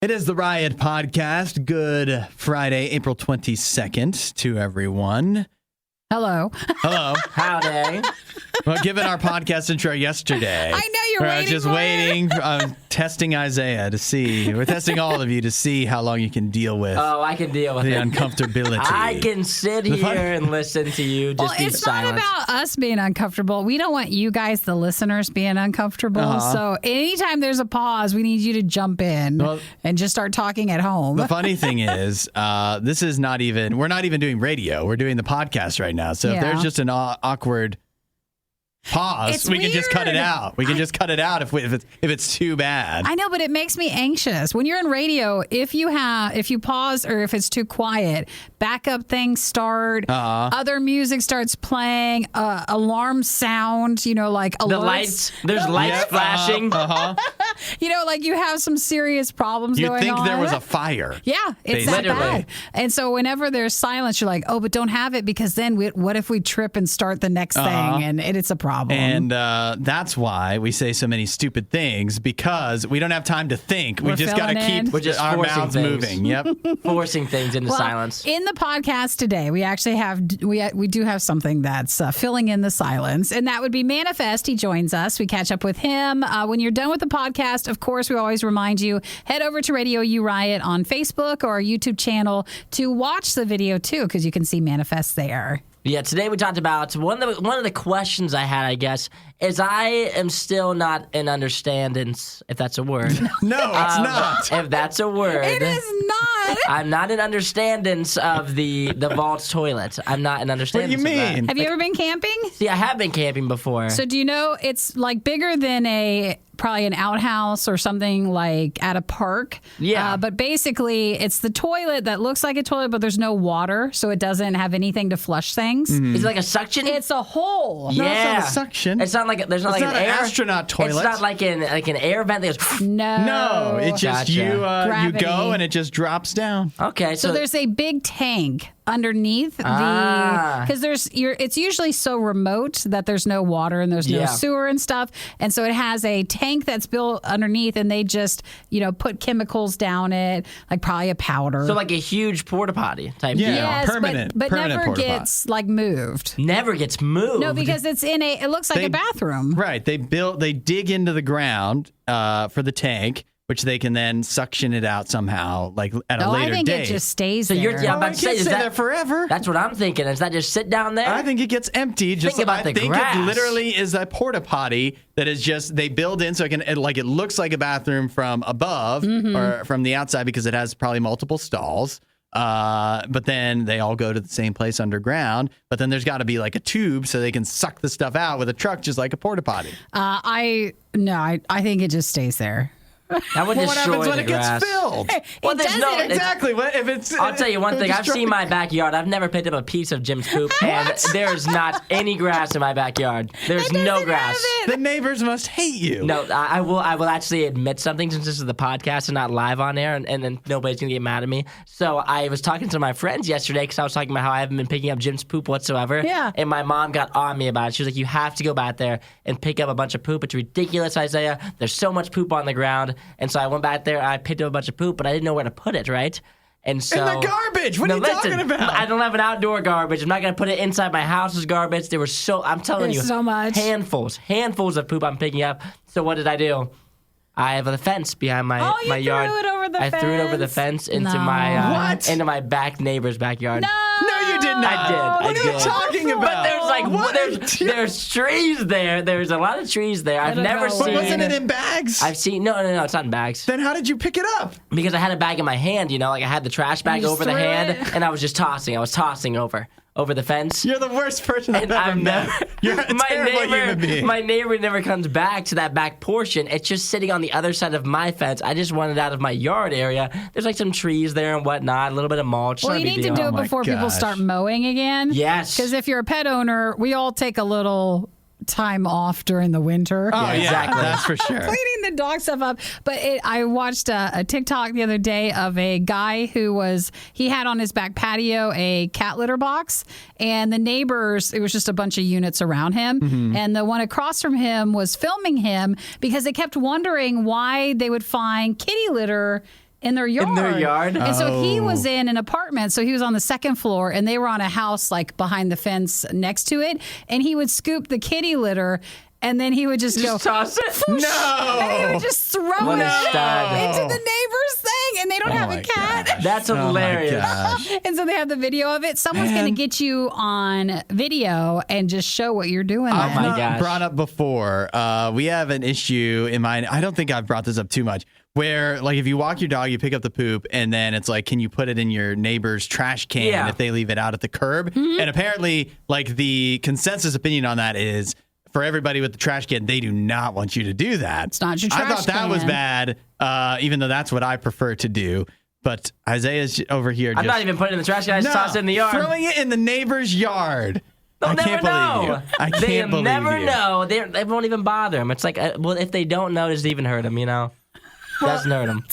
It is the Riot Podcast. Good Friday, April 22nd to everyone. Hello. Hello. Howdy. Well, given our podcast intro yesterday, I know you're waiting just for waiting. Testing Isaiah to see. We're testing all of you to see how long you can deal with. Oh, I can deal with the it. Uncomfortability. I can sit here and listen to you just be it's silent. not about us being uncomfortable. We don't want you guys, the listeners, being uncomfortable. So anytime there's a pause, we need you to jump in and just start talking at home. The funny thing is, this is not even, we're not even doing radio. We're doing the podcast right now. So if there's just an awkward pause, we can just cut it out. We can just cut it out if it's too bad. I know, but it makes me anxious. When you're in radio, if you pause or if it's too quiet, backup things start, other music starts playing, alarm sound, like alerts. The lights, there's lights flashing. Like you have some serious problems going on. You'd think there was a fire. Yeah, it's that bad. And so whenever there's silence, you're like, oh, but don't have it because then what if we trip and start the next thing and it's a problem. And that's why we say so many stupid things, because we don't have time to think. We just got to keep our mouths moving. Yep. Forcing things into silence. In the podcast today, we actually we do have something that's filling in the silence, and that would be Manafest. He joins us. We catch up with him. When you're done with the podcast, of course, we always remind you, head over to RadioU Riot on Facebook or our YouTube channel to watch the video, too, because you can see Manafest there. Yeah, today we talked about one of the questions I had, I guess, is I am still not in understandings, if that's a word. No, it's not. If that's a word. It is not. I'm not in understandings of the vault's toilet. I'm not in understandings What do you mean? Have you ever been camping? See, I have been camping before. So do you know it's like bigger than probably an outhouse or something like at a park. Yeah. But basically, it's the toilet that looks like a toilet, but there's no water, so it doesn't have anything to flush things. Mm-hmm. Is it like a suction? It's a hole. Yeah. No, it's not a suction. It's not like there's not it's like not an astronaut toilet. It's not like an air vent that goes. No. It's just Gotcha. you go and it just drops down. Okay, So there's a big tank underneath because it's usually so remote that there's no water and there's no sewer and stuff, and so it has a tank that's built underneath, and they just put chemicals down it, like probably a powder. So like a huge porta potty type deal. Yes, permanent, but permanent never porta gets like moved. Never gets moved. No, because it's it looks like a bathroom. Right. They dig into the ground for the tank, which they can then suction it out somehow, like at a later date. I think it just stays there. You're about to say, stay there forever. That's what I'm thinking. Does that just sit down there? I think it gets emptied. Think about the grass. It literally is a porta potty that is just they build in so it looks like a bathroom from above or from the outside because it has probably multiple stalls. But then they all go to the same place underground. But then there's got to be like a tube so they can suck the stuff out with a truck, just like a porta potty. I think it just stays there. That would What destroy happens when the it grass. gets filled? Well, there's no Exactly. What if it's? I'll tell you one thing. I've seen my backyard. I've never picked up a piece of Jim's poop, and there's not any grass in my backyard. There's no grass. The neighbors must hate you. No, I will actually admit something since this is the podcast and not live on air, and then nobody's going to get mad at me. So I was talking to my friends yesterday because I was talking about how I haven't been picking up Jim's poop whatsoever. Yeah. And my mom got on me about it. She was like, you have to go back there and pick up a bunch of poop. It's ridiculous, Isaiah. There's so much poop on the ground. And so I went back there, I picked up a bunch of poop, but I didn't know where to put it, right? And so in the garbage. What are you talking about? I don't have an outdoor garbage. I'm not going to put it inside my house's garbage. There were I'm telling you, so much. handfuls of poop I'm picking up. So what did I do? I have a fence behind my yard. Threw it over the fence? I threw it over the fence into my back neighbor's backyard. No, you did not. I did. What are you talking about? But there's trees there. There's a lot of trees there. I've never seen. Wasn't it in bags? I've seen no, it's not in bags. Then how did you pick it up? Because I had a bag in my hand, like I had the trash bag over the hand, and I was just tossing. I was tossing over the fence. You're the worst person I've ever met. You're a terrible human being. My neighbor never comes back to that back portion. It's just sitting on the other side of my fence. I just wanted out of my yard area. There's like some trees there and whatnot, a little bit of mulch. Well, you need to do it before people start mowing again. Yes. Because if you're a pet owner, we all take a little time off during the winter. Oh, yeah, exactly. That's for sure. Cleaning the dog stuff up. But I watched a TikTok the other day of a guy he had on his back patio a cat litter box, and the neighbors, it was just a bunch of units around him, and the one across from him was filming him because they kept wondering why they would find kitty litter in their yard. In their yard? And so he was in an apartment. So he was on the second floor and they were on a house like behind the fence next to it. And he would scoop the kitty litter and then he would just go, toss it? whoosh, No. and he would just throw What a it stud. into the neighbor's thing. And they don't have a cat. That's hilarious. And so they have the video of it. Someone's going to get you on video and just show what you're doing. Oh, my there. gosh. Brought up before. We have an issue in mind. I don't think I've brought this up too much. Where, like, if you walk your dog, you pick up the poop, and then it's like, can you put it in your neighbor's trash can if they leave it out at the curb? And apparently, like, the consensus opinion on that is for everybody with the trash can, they do not want you to do that. It's not your I trash thought that was can. bad, even though that's what I prefer to do. But Isaiah's over here I'm just not even putting it in the trash can. I just toss it in the yard. throwing it in the neighbor's yard. They'll I can't never know. believe you. I can't They'll believe never you. know. They won't even bother them. It's like, well, if they don't know, does it even hurt them, you know? Doesn't hurt them.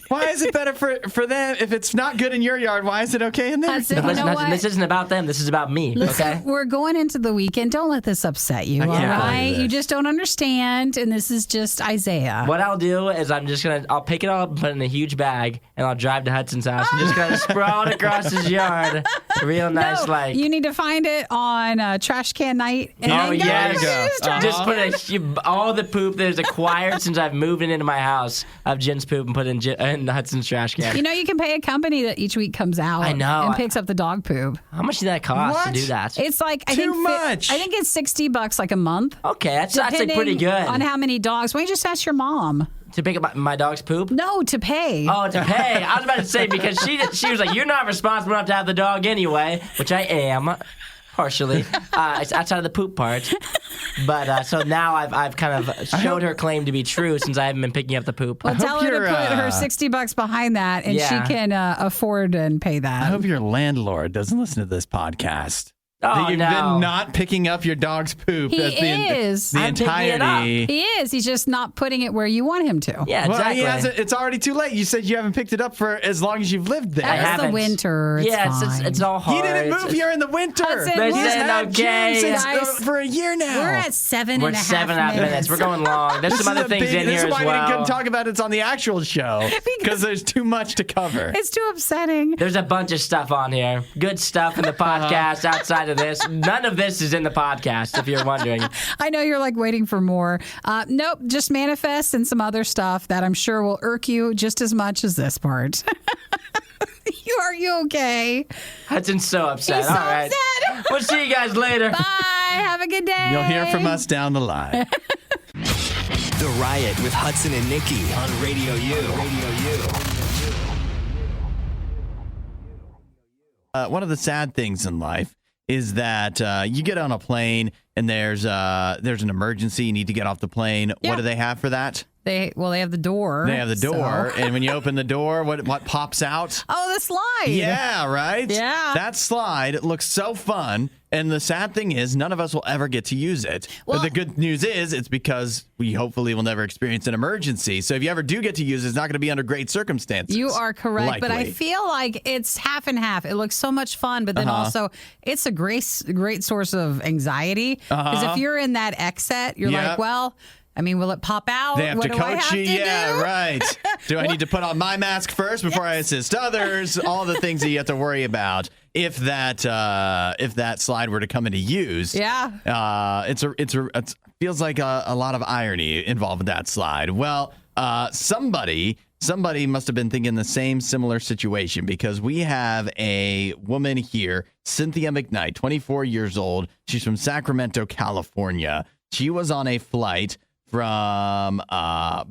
Why is it better for them? If it's not good in your yard, why is it okay in theirs? Hudson, you know what? This isn't about them. This is about me, Listen, okay? we're going into the weekend. Don't let this upset you, all can't right? believe this. You just don't understand, and this is just Isaiah. What I'll do is I'll pick it all up and put it in a huge bag, and I'll drive to Hudson's house and just kind of sprawl it across his yard. Real nice, No, like. you need to find it on trash can night. And Oh, then go yes. look at his trash Just can. put all the poop that is acquired since I've moved it into my house of Jen's poop and put it in Hudson's trash can. You know, you can pay a company that each week comes out I know. and picks up the dog poop. How much did that cost to What? do that? It's like I Too think much. I think it's $60 like a month. Okay, that's like pretty depending good. on how many dogs. Why don't you just ask your mom? To pick up my dog's poop? No, to pay. Oh, to pay. I was about to say, because she was like, you're not responsible enough to have the dog anyway, which I am. Partially. It's outside of the poop part. But so now I've kind of showed her claim to be true since I haven't been picking up the poop. Well, tell her to you're, put her $60 behind that, and Yeah. she can afford and pay that. I hope your landlord doesn't listen to this podcast. Oh, That you've no. been not picking up your dog's poop. He That's is. the I'm picking it entirety. He is. He's just not putting it where you want him to. Yeah, Well, exactly. he hasn't, it's already too late. You said you haven't picked it up for as long as you've lived there. I That's the haven't. winter. It's Yeah, fine. it's all hard. He didn't move It's- here in the winter. Hudson, They we're- He's said had okay. Jim since, Guys, for a year now. We're at 7 We're and a half 7.5 minutes. We're going long. There's This some is other a things big- in this here is as why we well. didn't talk about it on the actual show because there's too much to cover. It's too upsetting. There's a bunch of stuff on here. Good stuff in the podcast outside of this. None of this is in the podcast, if you're wondering. I know you're like waiting for more. Nope, just Manafest and some other stuff that I'm sure will irk you just as much as this part. Are you okay? Hudson's so upset. He's so All right. upset. We'll see you guys later. Bye. Have a good day. You'll hear from us down the line. The Riot with Hudson and Nikki on Radio U. One of the sad things in life is that you get on a plane and there's an emergency. You need to get off the plane. Yeah. What do they have for that? They have the door. They have the door, so- and when you open the door, what pops out? Oh, the slide. Yeah, right? Yeah. That slide looks so fun, and the sad thing is none of us will ever get to use it. Well- But the good news is it's because we hopefully will never experience an emergency. So if you ever do get to use it, it's not going to be under great circumstances. You are correct, but I Likely. feel like it's half and half. It looks so much fun, but then also it's a great source of anxiety. Because if you're in that exit, you're Yep. like, well, I mean, will it pop out? They have what to do I coach have you. to Yeah, do? right. Do I need to put on my mask first before I assist others? All the things that you have to worry about if that slide were to come into use. Yeah. It feels like a lot of irony involved with that slide. Well, somebody must have been thinking the same similar situation because we have a woman here, Cynthia McKnight, 24 years old. She's from Sacramento, California. She was on a flight from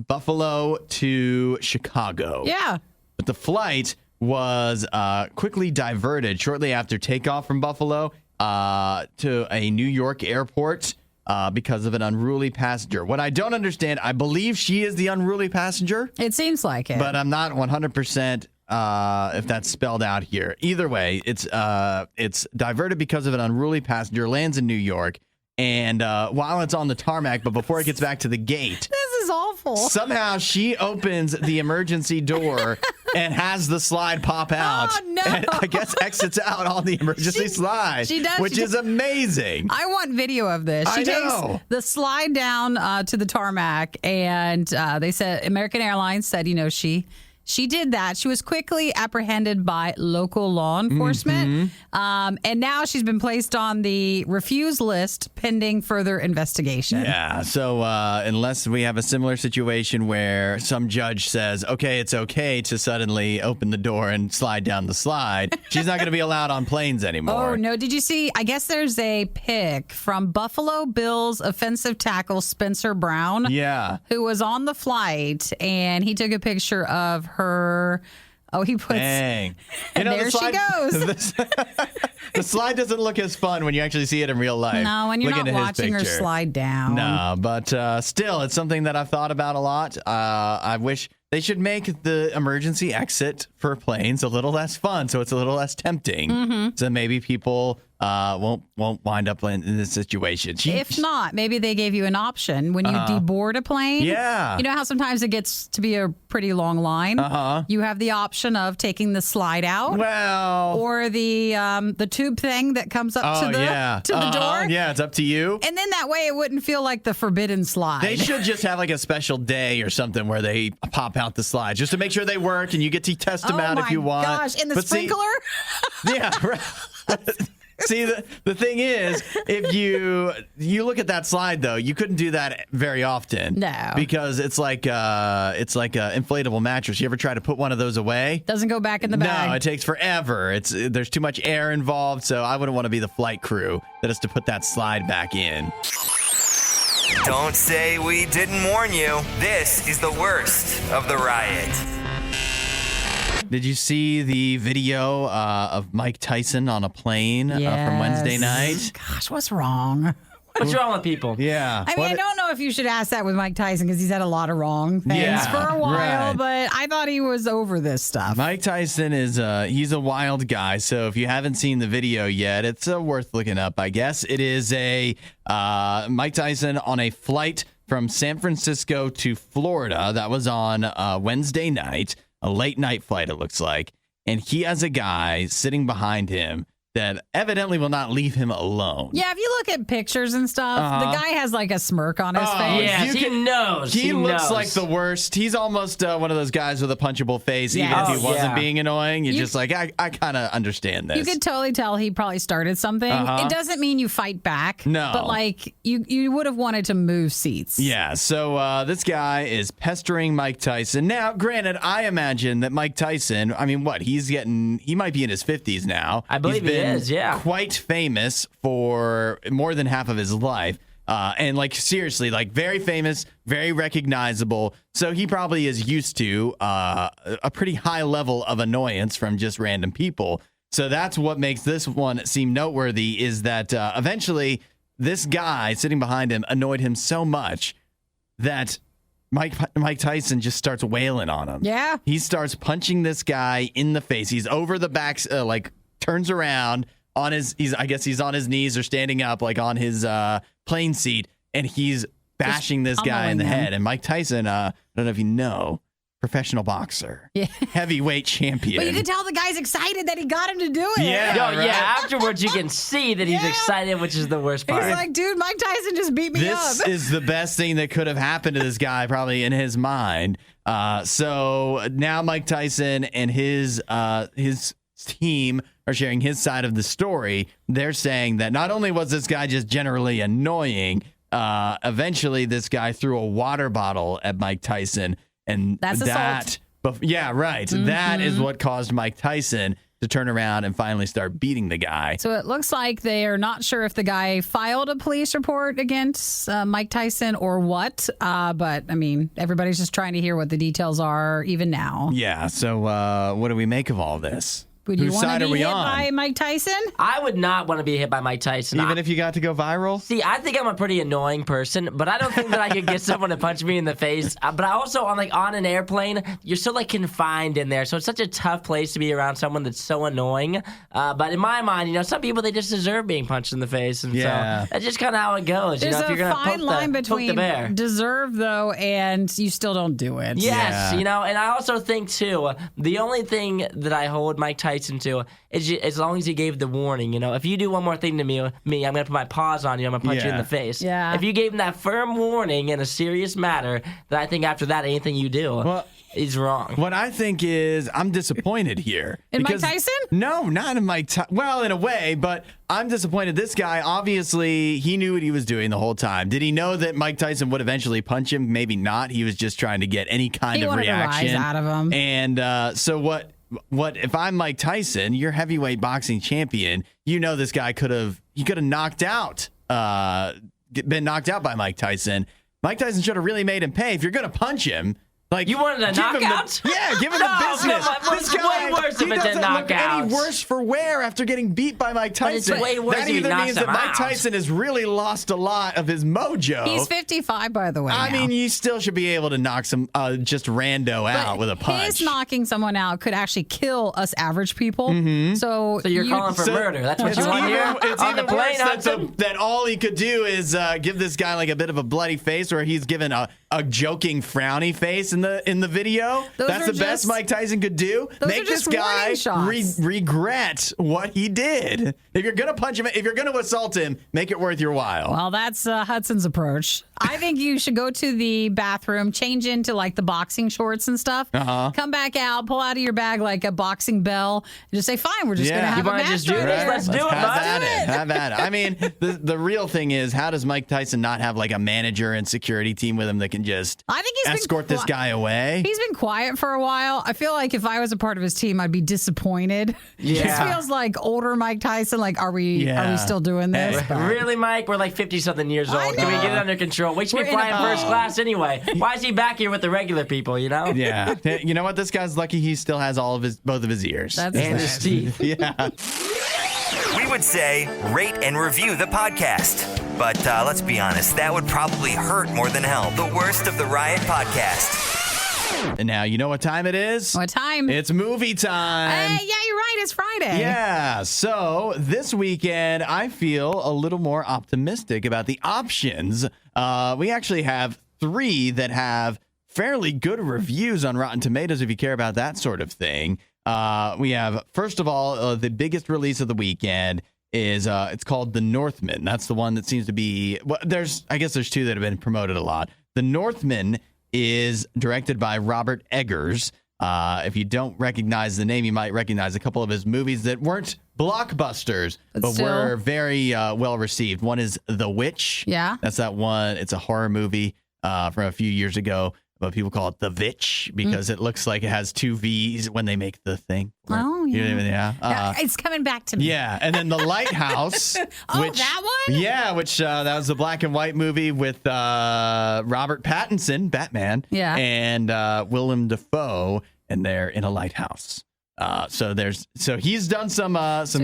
Buffalo to Chicago. Yeah. But the flight was quickly diverted shortly after takeoff from Buffalo to a New York airport because of an unruly passenger. What I don't understand, I believe she is the unruly passenger, It seems like it. but I'm not 100% if that's spelled out here. Either way, it's diverted because of an unruly passenger, lands in New York, and while it's on the tarmac, but before it gets back to the gate, this is awful. somehow she opens the emergency door and has the slide pop out. Oh, no. And I guess exits out on the emergency slide, she does. which She is amazing. I want video of this. She I know. takes the slide down to the tarmac, and they said American Airlines said, she She did that. She was quickly apprehended by local law enforcement. And now she's been placed on the refuse list pending further investigation. Yeah. So unless we have a similar situation where some judge says, okay, it's okay to suddenly open the door and slide down the slide, she's not going to be allowed on planes anymore. Oh, no. Did you see? I guess there's a pic from Buffalo Bills offensive tackle Spencer Brown. Yeah. Who was on the flight, and he took a picture of her. Oh, he puts. Dang. And there she goes. The slide doesn't look as fun when you actually see it in real life. No, when you're not watching her slide down. No, but still, it's something that I've thought about a lot. I wish they should make the emergency exit for planes a little less fun, so it's a little less tempting. So maybe people won't wind up in this situation. If not, maybe they gave you an option when you deboard a plane. Yeah. You know how sometimes it gets to be a pretty long line? You have the option of taking the slide out. Well. Or the tube thing that comes up to the door. Yeah, it's up to you. And then that way it wouldn't feel like the forbidden slide. They should just have like a special day or something where they pop out the slides just to make sure they work and you get to test them out if you want. Oh my gosh, in the sprinkler? Yeah, right. See, the thing is, if you look at that slide though, you couldn't do that very often. No, because it's like a inflatable mattress. You ever try to put one of those away? Doesn't go back in the bag. No, it takes forever. There's too much air involved, so I wouldn't want to be the flight crew that has to put that slide back in. Don't say we didn't warn you. This is the worst of the riot. Did you see the video of Mike Tyson on a plane from Wednesday night? Gosh, what's wrong? What's wrong with people? Yeah. I mean, I don't know if you should ask that with Mike Tyson because he's had a lot of wrong things for a while, but I thought he was over this stuff. Mike Tyson he's a wild guy. So if you haven't seen the video yet, it's worth looking up, I guess. It is a Mike Tyson on a flight from San Francisco to Florida. That was on Wednesday night. A late night flight, it looks like. And he has a guy sitting behind him that evidently will not leave him alone. Yeah, if you look at pictures and stuff, the guy has like a smirk on his face. Yes, he knows. He looks like the worst. He's almost one of those guys with a punchable face, even if he wasn't being annoying. You're just like, I kind of understand this. You could totally tell he probably started something. It doesn't mean you fight back. No. But like, you would have wanted to move seats. Yeah, so this guy is pestering Mike Tyson. Now, granted, I imagine that Mike Tyson, I mean, he might be in his 50s now. I believe he is, yeah. Quite famous for more than half of his life. And like seriously, like very famous, very recognizable. So he probably is used to a pretty high level of annoyance from just random people. So that's what makes this one seem noteworthy is that eventually this guy sitting behind him annoyed him so much that Mike Tyson just starts wailing on him. Yeah. He starts punching this guy in the face. He's over the back, turns around on I guess he's on his knees or standing up like on his plane seat, and he's bashing this guy in the head. And Mike Tyson, I don't know if you know, professional boxer, heavyweight champion. But you can tell the guy's excited that he got him to do it. Yeah, afterwards you can see that he's excited, which is the worst part. He's like, dude, Mike Tyson just beat me up. This is the best thing that could have happened to this guy, probably in his mind. So now Mike Tyson and his team are sharing his side of the story. They're saying that not only was this guy just generally annoying, eventually this guy threw a water bottle at Mike Tyson, and that's assault. Yeah, right. That is what caused Mike Tyson to turn around and finally start beating the guy. So it looks like they are not sure if the guy filed a police report against Mike Tyson or what. But, I mean, everybody's just trying to hear what the details are even now. Yeah, so what do we make of all this? Would you Whose want side to are be we hit on? by Mike Tyson? I would not want to be hit by Mike Tyson. Even if you got to go viral? See, I think I'm a pretty annoying person, but I don't think that I could get someone to punch me in the face. But I also, on an airplane, you're so confined in there, so it's such a tough place to be around someone that's so annoying. But in my mind, some people, they just deserve being punched in the face, and so that's just kind of how it goes. There's if you're a gonna fine line between bear. deserve, though, and you still don't do it. Yes, and I also think, too, the only thing that I hold Mike Tyson to is as long as he gave the warning. If you do one more thing to me, I'm going to put my paws on you, I'm going to punch you in the face. Yeah. If you gave him that firm warning in a serious matter, then I think after that, anything you do. Well, He's wrong. What I think is I'm disappointed here. In Mike Tyson? No, not in Mike Tyson. Well, in a way, but I'm disappointed. This guy, obviously, he knew what he was doing the whole time. Did he know that Mike Tyson would eventually punch him? Maybe not. He was just trying to get any kind of reaction. To rise out of him. And so what if I'm Mike Tyson, you're heavyweight boxing champion, you know this guy could have knocked out, been knocked out by Mike Tyson. Mike Tyson should have really made him pay. If you're going to punch him, like you wanted a knockout? Give him the business. This guy, way worse if it's a knockout. Any worse for wear after getting beat by Mike Tyson? But it's way worse that if he either knocks means him that Mike out. Tyson has really lost a lot of his mojo. He's 55, by the way. I now. mean, you still should be able to knock some just rando out with a punch. His knocking someone out could actually kill us average people. So you're calling for murder. That's what you want here? It's On the even plane, worse Hudson? that all he could do is give this guy like a bit of a bloody face, or he's given a joking frowny face in the video. That's the best Mike Tyson could do. Make this guy regret what he did. If you're gonna punch him, if you're gonna assault him, make it worth your while. Well, that's Hudson's approach. I think you should go to the bathroom, change into like the boxing shorts and stuff. Come back out, pull out of your bag like a boxing bell, and just say, "Fine, we're just gonna have a match." Just do this? Let's do it, Have at it. I mean, the real thing is, how does Mike Tyson not have like a manager and security team with him that can just escort this guy away? He's been quiet for a while. I feel like if I was a part of his team, I'd be disappointed. Yeah. This feels like older Mike Tyson. Like, are we still doing this? Really, Mike? We're like 50-something years old. Can we get it under control? We should be flying first class anyway. Why is he back here with the regular people, you know? Yeah. You know what? This guy's lucky he still has both of his ears. And his teeth. Yeah. We would say rate and review the podcast. But let's be honest, that would probably hurt more than help. The Worst of the Riot podcast. And now, you know what time it is? What time? It's movie time. Yeah, you're right. It's Friday. Yeah. So this weekend, I feel a little more optimistic about the options. We actually have 3 that have fairly good reviews on Rotten Tomatoes if you care about that sort of thing. We have, first of all, the biggest release of the weekend is it's called The Northmen. That's the one that seems to be, well, I guess there's 2 that have been promoted a lot. The Northmen is directed by Robert Eggers. If you don't recognize the name, you might recognize a couple of his movies that weren't blockbusters, but were very well received. One is The Witch. Yeah. That's that one. It's a horror movie from a few years ago, but people call it The Vitch because it looks like it has 2 V's when they make the thing. Oh, yeah. Yeah. It's coming back to me. Yeah. And then The Lighthouse. That one? Yeah, which that was the black and white movie with Robert Pattinson, Batman, and Willem Dafoe, and they're in a lighthouse. So he's done some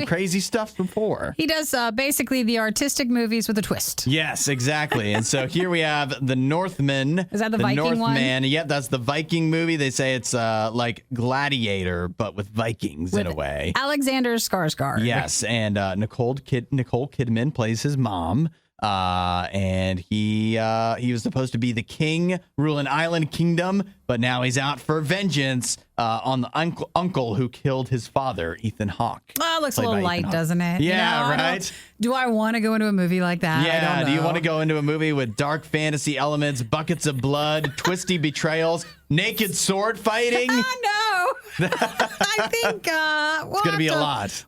crazy stuff before. He does basically the artistic movies with a twist. Yes, exactly. And so here we have The Northmen. Is that the Viking one? Yep, that's the Viking movie. They say it's like Gladiator, but with Vikings in a way. Alexander Skarsgård. Yes, and Nicole Kidman plays his mom. And he was supposed to be the king, rule an island kingdom, but now he's out for vengeance on the uncle who killed his father, Ethan Hawke. Oh, it looks a little light, doesn't it? Yeah, right? Do I want to go into a movie like that? Yeah, I don't know. do you want to go into a movie with dark fantasy elements, buckets of blood, twisty betrayals, naked sword fighting? No. I think it's going to be a lot.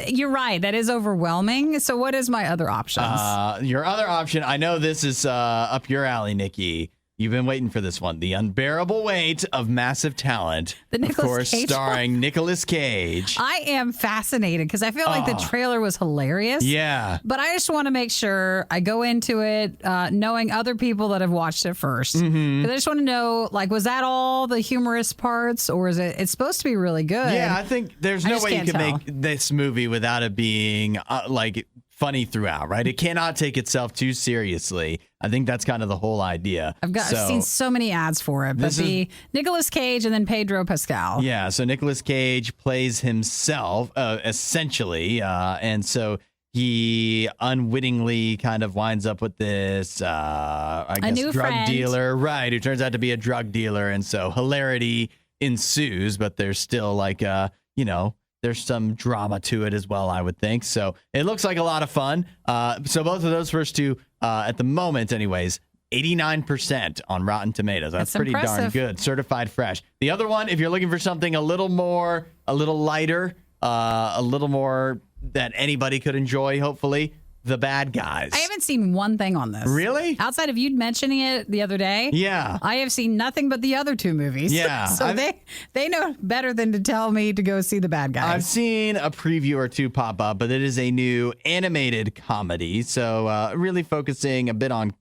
You're right. That is overwhelming. So what is my other options? Your other option, I know this is up your alley, Nikki. You've been waiting for this one. The Unbearable Weight of Massive Talent. Of course, starring Nicolas Cage. I am fascinated because I feel like the trailer was hilarious. Yeah. But I just want to make sure I go into it knowing other people that have watched it first. Because I just want to know, like, was that all the humorous parts, or is it's supposed to be really good? Yeah, I think there's no way you can make this movie without it being like funny throughout, right? It cannot take itself too seriously. I think that's kind of the whole idea. I've seen so many ads for it, but Nicolas Cage and then Pedro Pascal. Yeah, so Nicolas Cage plays himself, essentially, and so he unwittingly kind of winds up with this, drug dealer, right, who turns out to be a drug dealer, and so hilarity ensues, but there's still like, there's some drama to it as well, I would think. So it looks like a lot of fun. So both of those first 2, at the moment anyways, 89% on Rotten Tomatoes. That's pretty darn impressive. good. Certified fresh. The other one, if you're looking for something a little lighter, a little more that anybody could enjoy, hopefully, The Bad Guys. I haven't seen one thing on this. Really? Outside of you mentioning it the other day. Yeah. I have seen nothing but the other two movies. Yeah. So they know better than to tell me to go see The Bad Guys. I've seen a preview or two pop up, but it is a new animated comedy. So really focusing a bit on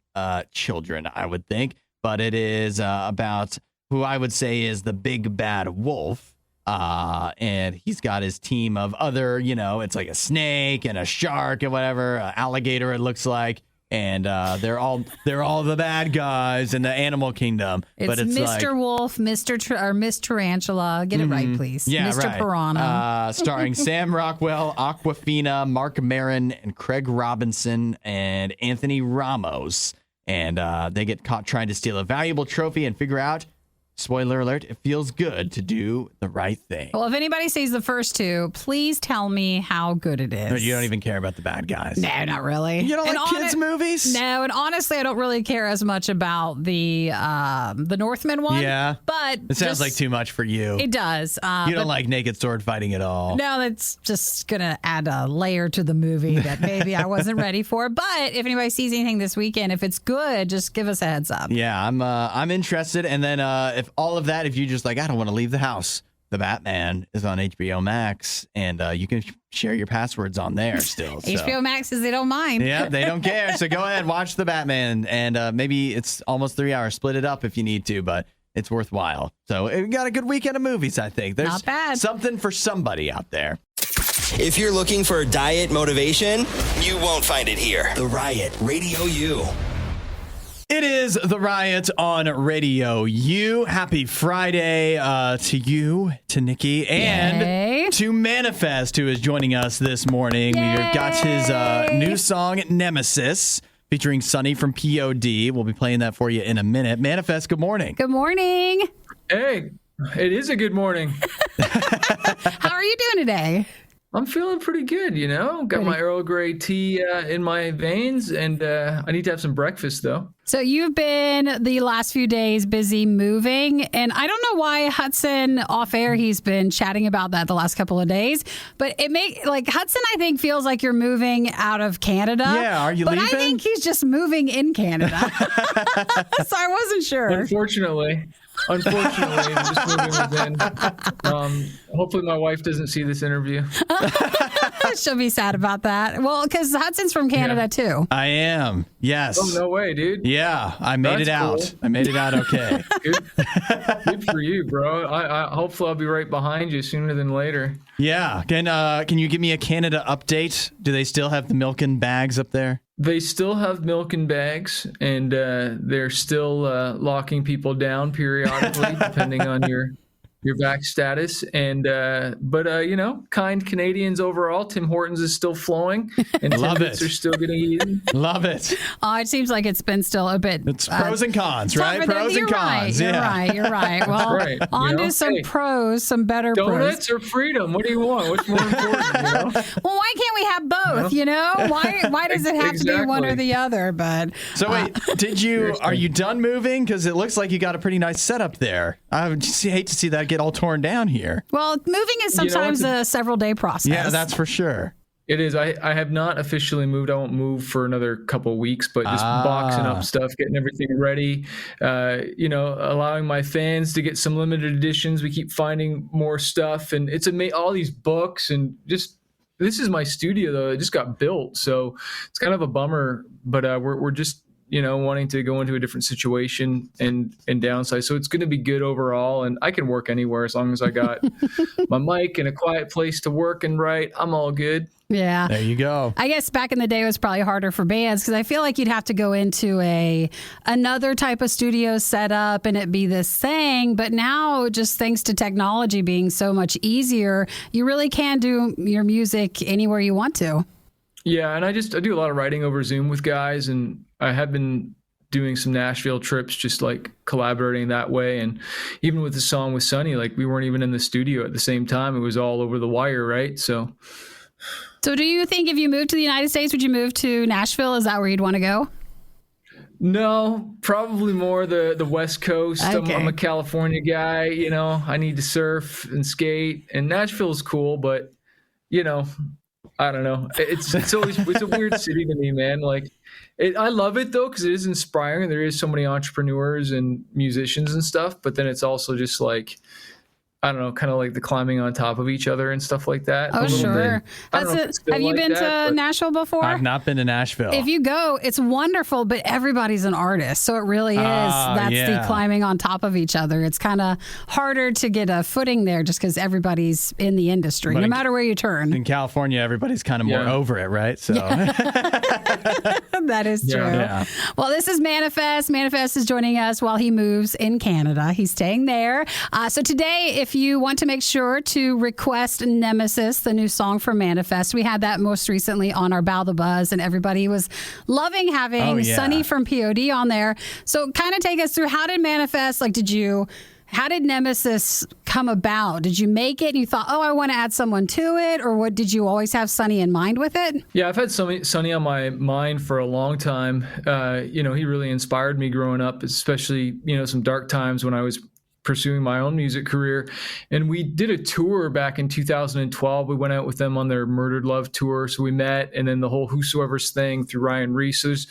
children, I would think. But it is about who I would say is the big bad wolf. And he's got his team of other, it's like a snake and a shark and whatever, alligator it looks like. And they're all the bad guys in the animal kingdom. It's Mr. Wolf, Miss Tarantula. Get it right, please. Yeah, Mr. right. Piranha. Starring Sam Rockwell, Aquafina, Mark Maron, and Craig Robinson, and Anthony Ramos. And they get caught trying to steal a valuable trophy and figure out, spoiler alert, it feels good to do the right thing. Well, if anybody sees the first two, please tell me how good it is. You don't even care about the bad guys. No, not really. You don't like kids' movies? No, and honestly, I don't really care as much about the Northmen one. Yeah. But it sounds like too much for you. It does. You don't like naked sword fighting at all. No, that's just going to add a layer to the movie that maybe I wasn't ready for. But if anybody sees anything this weekend, if it's good, just give us a heads up. Yeah, I'm interested. And then if all of that, if you just like, I don't want to leave the house, The Batman is on HBO Max, and you can share your passwords on there still. So. HBO Max says they don't mind. Yeah, they don't care. So go ahead, watch The Batman, and maybe it's almost 3 hours. Split it up if you need to, but it's worthwhile. So we got a good weekend of movies, I think. There's not bad. Something for somebody out there. If you're looking for diet motivation, you won't find it here. The Riot, Radio U. It is The Riot on Radio U. Happy Friday to you, to Nikki, and Yay. to Manafest, who is joining us this morning. Yay. We've got his new song, Nemesis, featuring Sonny from POD. We'll be playing that for you in a minute. Manafest, good morning. Good morning. Hey, it is a good morning. How are you doing today? I'm feeling pretty good, Got my Earl Grey tea in my veins, and I need to have some breakfast, though. So you've been the last few days busy moving, and I don't know why Hudson off air, he's been chatting about that the last couple of days, but Hudson, I think, feels like you're moving out of Canada. Yeah, are you leaving? leaving? I think he's just moving in Canada. So I wasn't sure. Unfortunately, I'm just moving within. Hopefully my wife doesn't see this interview. She'll be sad about that. Well, because Hudson's from Canada, too. I am. Yes. Oh, no way, dude. Yeah, I made it out. Cool. I made it out okay. Good for you, bro. I hopefully I'll be right behind you sooner than later. Yeah. Can you give me a Canada update? Do they still have the milk in bags up there? They still have milk in bags, and they're still locking people down periodically, depending on your vax status. And but kind Canadians overall. Tim Hortons is still flowing, and Timbits are still getting eaten. Love it. It seems like it's been still a bit. It's pros and cons, right? Pros and cons. You're right. Well, right. on to some pros, some better donuts pros. or freedom? What do you want? What's more important? Well, why can't we have both? Why does it have to be one or the other? But so wait, are you done moving? Because it looks like you got a pretty nice setup there. I would just hate to see that get all torn down here. Well, moving is sometimes a several-day process. Yeah, that's for sure. It is. I have not officially moved. I won't move for another couple of weeks, but just boxing up stuff, getting everything ready, allowing my fans to get some limited editions. We keep finding more stuff, and it's all these books, and just this is my studio, though. It just got built, so it's kind of a bummer, but we're just wanting to go into a different situation and downsize. So it's going to be good overall, and I can work anywhere as long as I got my mic and a quiet place to work and write. I'm all good. Yeah. There you go. I guess back in the day it was probably harder for bands because I feel like you'd have to go into another type of studio setup and it'd be this thing. But now, just thanks to technology being so much easier, you really can do your music anywhere you want to. Yeah, and I do a lot of writing over Zoom with guys, and I have been doing some Nashville trips, just like collaborating that way. And even with the song with Sonny, like we weren't even in the studio at the same time. It was all over the wire, right? So do you think if you moved to the United States, would you move to Nashville? Is that where you'd want to go? No, probably more the West Coast. Okay. I'm a California guy, you know. I need to surf and skate, and Nashville's cool, but you know, I don't know. It's a weird city to me, man. Like, I love it though because it is inspiring. There is so many entrepreneurs and musicians and stuff, but then it's also just like, I don't know, kind of like the climbing on top of each other and stuff like that. Oh, sure. Have you been to Nashville before? I've not been to Nashville. If you go, it's wonderful, but everybody's an artist. So it really is. That's the climbing on top of each other. It's kind of harder to get a footing there just because everybody's in the industry, no matter where you turn. In California, everybody's kind of more over it, right? So that is true. Yeah. Well, this is Manafest. Manafest is joining us while he moves in Canada. He's staying there. So today, if you want to make sure to request Nemesis, the new song for Manafest, we had that most recently on our Bow the Buzz, and everybody was loving having Sunny from POD on there. So kind of take us through, how did Manafest, how did Nemesis come about? Did you make it and you thought, oh, I want to add someone to it? Or what, did you always have Sunny in mind with it? Yeah, I've had Sunny on my mind for a long time. He really inspired me growing up, especially, some dark times when I was pursuing my own music career. And we did a tour back in 2012. We went out with them on their Murdered Love tour. So we met, and then the whole Whosoever's thing through Ryan Reese. So there's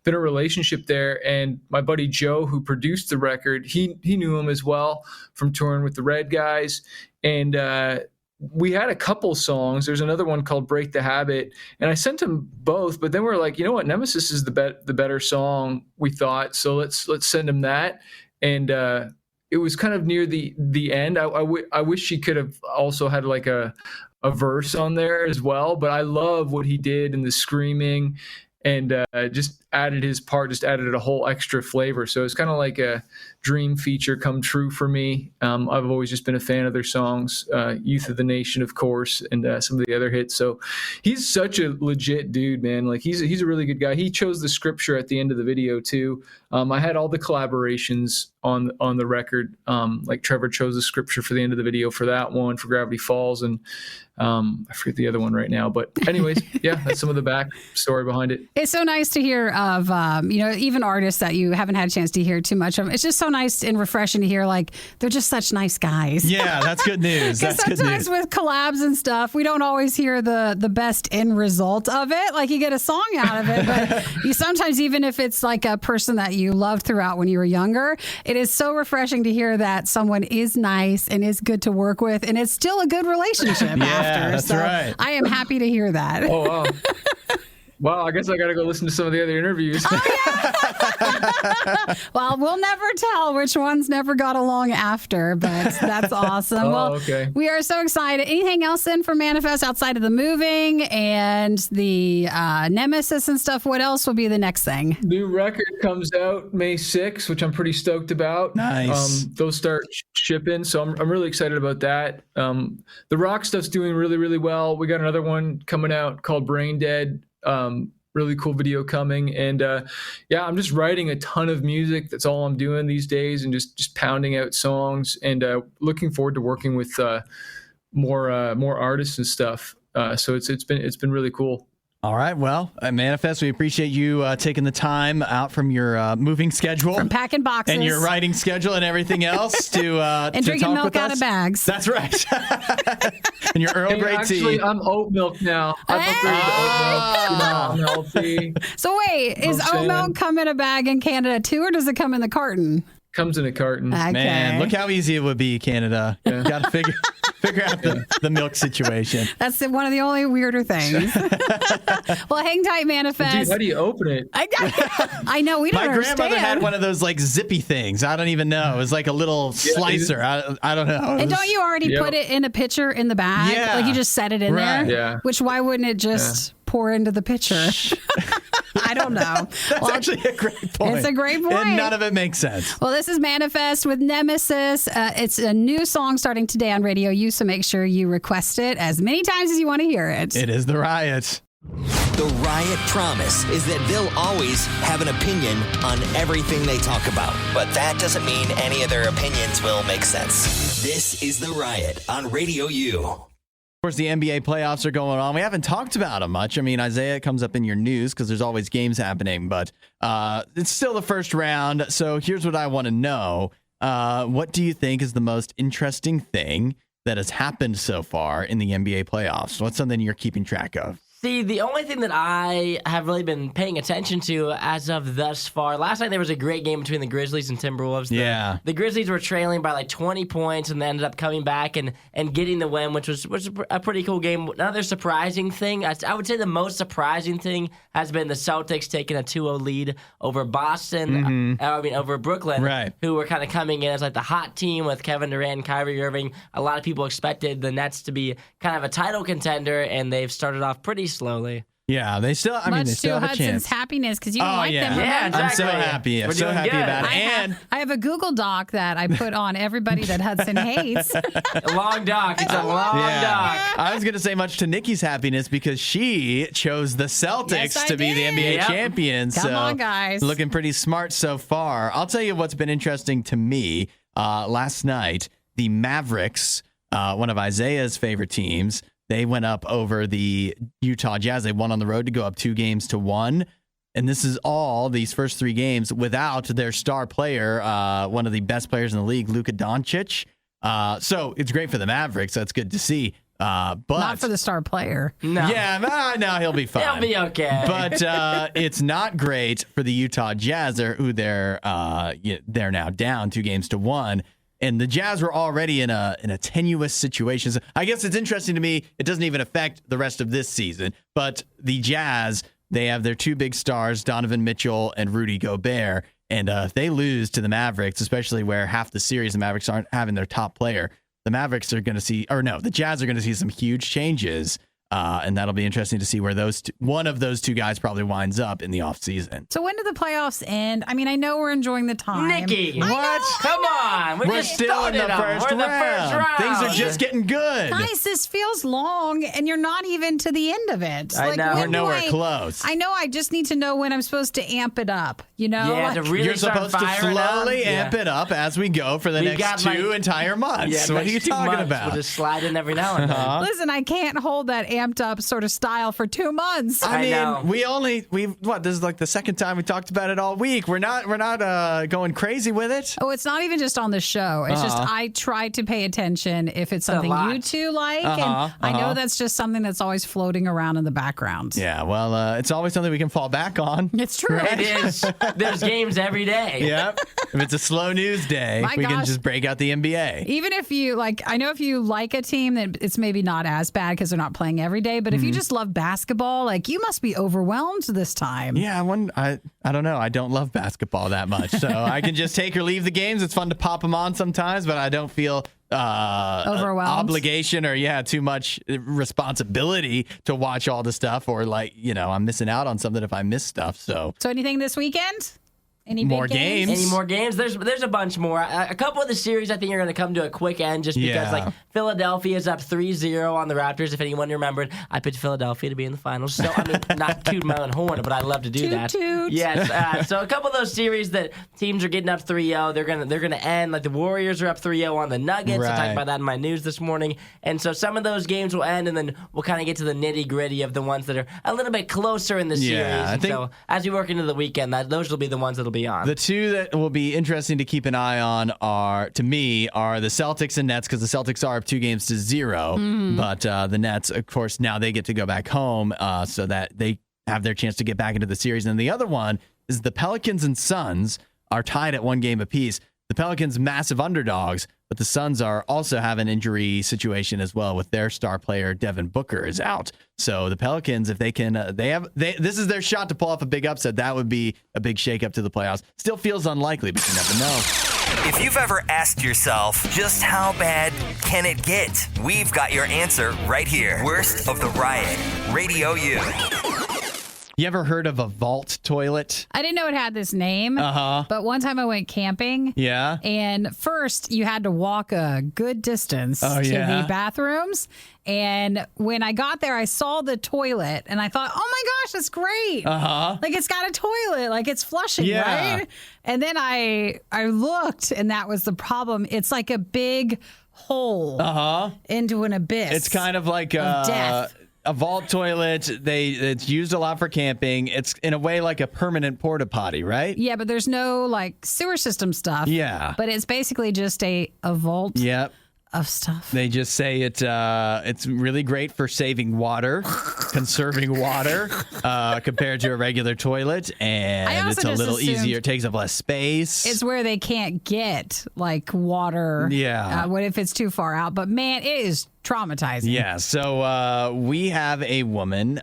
been a relationship there. And my buddy Joe, who produced the record, he knew him as well from touring with the Red Guys. And we had a couple songs. There's another one called Break the Habit. And I sent him both, but then we were like, you know what? Nemesis is the better song, we thought. So let's send him that. And it was kind of near the end. I wish she could have also had like a verse on there as well, but I love what he did in the screaming, and just added his part, just added a whole extra flavor. So it's kind of like a dream feature come true for me. I've always just been a fan of their songs, Youth of the Nation, of course, and some of the other hits. So he's such a legit dude, man. Like he's a really good guy. He chose the scripture at the end of the video too. I had all the collaborations on the record. Like Trevor chose the scripture for the end of the video for that one, for Gravity Falls, and I forget the other one right now. But anyways, yeah, that's some of the back story behind it. It's so nice to hear of, even artists that you haven't had a chance to hear too much of. It's just so nice and refreshing to hear, like, they're just such nice guys. Yeah, that's good news. That's good news. Sometimes with collabs and stuff, we don't always hear the best end result of it. Like, you get a song out of it, but you sometimes, even if it's like a person that you loved throughout when you were younger, it is so refreshing to hear that someone is nice and is good to work with, and it's still a good relationship after. That's right. I am happy to hear that. Oh, wow. Wow, I guess I got to go listen to some of the other interviews. Well, we'll never tell which ones never got along after, but that's awesome. Okay. We are so excited. Anything else then for Manafest outside of the moving and the Nemesis and stuff? What else will be the next thing? New record comes out May 6th, which I'm pretty stoked about. Nice. Those start shipping, so I'm really excited about that. The rock stuff's doing really, really well. We got another one coming out called Brain Dead. Really cool video coming, and I'm just writing a ton of music. That's all I'm doing these days, and just pounding out songs, and looking forward to working with more artists and stuff. So it's been really cool. All right. Well, Manafest, we appreciate you taking the time out from your moving schedule, from packing boxes, and your writing schedule, and everything else to and drinking milk out of bags. That's right. And your Earl Grey tea. Actually, I'm oat milk now. I've upgraded to oat milk. I'm healthy. So wait, is oat milk come in a bag in Canada too, or does it come in the carton? Comes in a carton. Okay. Man, look how easy it would be, Canada. Yeah. Got to figure out the milk situation. That's one of the only weirder things. Well, hang tight, Manafest. Dude, how do you open it? I know, we don't understand. My grandmother had one of those like zippy things. I don't even know. It was like a little slicer. I don't know. And don't you already put it in a pitcher in the bag? Yeah. Like you just set it in there? Yeah. Which, why wouldn't it just pour into the pitcher? I don't know. That's actually a great point. It's a great point. And none of it makes sense. Well, this is Manafest with Nemesis. It's a new song starting today on RadioU, so make sure you request it as many times as you want to hear it. It is The Riot. The Riot promise is that they'll always have an opinion on everything they talk about. But that doesn't mean any of their opinions will make sense. This is The Riot on Radio U. course, the NBA playoffs are going on. We haven't talked about them much. I mean, Isaiah comes up in your news because there's always games happening, but it's still the first round. So here's what I want to know. What do you think is the most interesting thing that has happened so far in the NBA playoffs? What's something you're keeping track of? See, the only thing that I have really been paying attention to as of thus far, last night there was a great game between the Grizzlies and Timberwolves. The Grizzlies were trailing by like 20 points and they ended up coming back and getting the win, which was a pretty cool game. Another surprising thing, I would say the most surprising thing has been the Celtics taking a 2-0 lead over Boston, over Brooklyn, who were kind of coming in as like the hot team with Kevin Durant and Kyrie Irving. A lot of people expected the Nets to be kind of a title contender, and they've started off pretty slowly. Yeah, they still. I mean, they still have a chance. Hudson's happiness because you don't like them. Yeah, exactly. I'm so happy. I'm so happy about it. I have a Google Doc that I put on everybody that Hudson hates. A long doc. It's a long doc. I was going to say much to Nikki's happiness because she chose the Celtics to be the NBA champions. Come on, guys. Looking pretty smart so far. I'll tell you what's been interesting to me. Last night, the Mavericks, one of Isaiah's favorite teams, they went up over the Utah Jazz. They won on the road to go up 2-1. And this is all, these first 3 games, without their star player, one of the best players in the league, Luka Doncic. So it's great for the Mavericks. That's good to see. But not for the star player. No. Yeah, no, he'll be fine. He'll be okay. But it's not great for the Utah Jazz, who they're now down 2-1. And the Jazz were already in a tenuous situation. So I guess it's interesting to me. It doesn't even affect the rest of this season. But the Jazz, they have their 2 big stars, Donovan Mitchell and Rudy Gobert. And if they lose to the Mavericks, especially where half the series the Mavericks aren't having their top player, the Jazz are going to see some huge changes. And that'll be interesting to see where one of those 2 guys probably winds up in the offseason. So when do the playoffs end? I mean, I know we're enjoying the time. Nikki, what? Come on. We're still in the first round. Things are just getting good. Guys, this feels long, and you're not even to the end of it. I know. We're nowhere close. I know. I just need to know when I'm supposed to amp it up. You know? Yeah, to really you're supposed to slowly amp it up as we go for the next 2 entire months. Yeah, what are you talking about? We'll just slide in every now and then. Listen, I can't hold that amped up sort of style for 2 months. I mean, this is like the second time we talked about it all week. We're not going crazy with it. Oh, it's not even just on the show. It's just I try to pay attention if it's something you 2 like. And I know that's just something that's always floating around in the background. Yeah, well, it's always something we can fall back on. It's true. It is. There's games every day. Yep. If it's a slow news day, we can just break out the NBA. Even if you I know if you like a team, that it's maybe not as bad because they're not playing every day. But if you just love basketball, you must be overwhelmed this time. Yeah, I don't know. I don't love basketball that much, so I can just take or leave the games. It's fun to pop them on sometimes, but I don't feel overwhelmed, obligation, or too much responsibility to watch all the stuff, or I'm missing out on something if I miss stuff. So anything this weekend? Any more games? Any more games? There's a bunch more. A couple of the series I think are going to come to a quick end just because Philadelphia is up 3-0 on the Raptors. If anyone remembered, I picked Philadelphia to be in the finals. So I mean, not toot my own horn, but I love to do that. Toot. Yes. So a couple of those series that teams are getting up 3-0, they're gonna end. Like the Warriors are up 3-0 on the Nuggets. Right. I talked about that in my news this morning. And so some of those games will end, and then we'll kind of get to the nitty gritty of the ones that are a little bit closer in the series. And so as we work into the weekend, those will be the ones that'll be on. The 2 that will be interesting to keep an eye on are the Celtics and Nets, because the Celtics are up 2-0, but the Nets, of course, now they get to go back home so that they have their chance to get back into the series. And the other one is the Pelicans and Suns are tied at 1 game apiece. The Pelicans, massive underdogs, but the Suns are also have an injury situation as well with their star player Devin Booker is out. So the Pelicans, if they can, this is their shot to pull off a big upset. That would be a big shakeup to the playoffs. Still feels unlikely, but you never know. If you've ever asked yourself, just how bad can it get? We've got your answer right here. Worst of the Riot, RadioU. You ever heard of a vault toilet? I didn't know it had this name. But one time I went camping. Yeah. And first you had to walk a good distance to the bathrooms. And when I got there, I saw the toilet and I thought, oh my gosh, that's great. It's got a toilet, it's flushing, right? And then I looked, and that was the problem. It's like a big hole into an abyss. It's kind of like death. A vault toilet. It's used a lot for camping. It's in a way like a permanent porta potty, right? Yeah, but there's no like sewer system stuff. Yeah. But it's basically just a vault of stuff. They just say it's really great for saving water, conserving water compared to a regular toilet, and it's a little easier. It takes up less space. It's where they can't get like water. Yeah. What if it's too far out? But man, it is traumatizing. Yeah. So we have a woman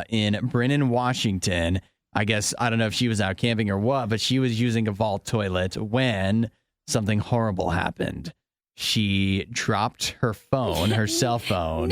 in Brennan, Washington. I guess I don't know if she was out camping or what, but she was using a vault toilet when something horrible happened. She dropped her phone, her cell phone,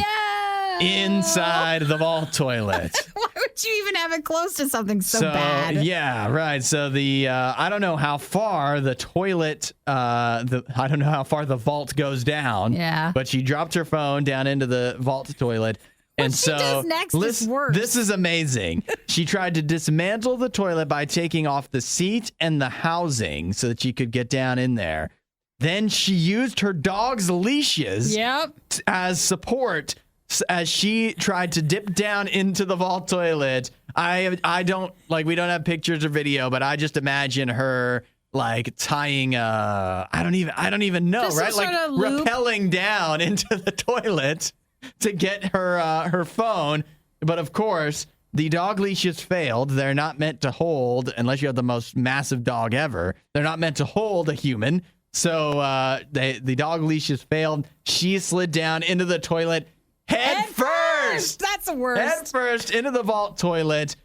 inside the vault toilet. Why would you even have it close to something so bad? Yeah, right. So I don't know how far the toilet, I don't know how far the vault goes down. Yeah. But she dropped her phone down into the vault toilet. What she does next is worse. This is amazing. She tried to dismantle the toilet by taking off the seat and the housing so that she could get down in there. Then she used her dog's leashes as support as she tried to dip down into the vault toilet. I don't we don't have pictures or video, but I just imagine her like tying I don't even know, just right? Like rappelling down into the toilet to get her phone. But of course, the dog leashes failed. They're not meant to hold, unless you have the most massive dog ever. They're not meant to hold a human. So the dog leashes failed. She slid down into the toilet head first. That's the worst. Head first into the vault toilet.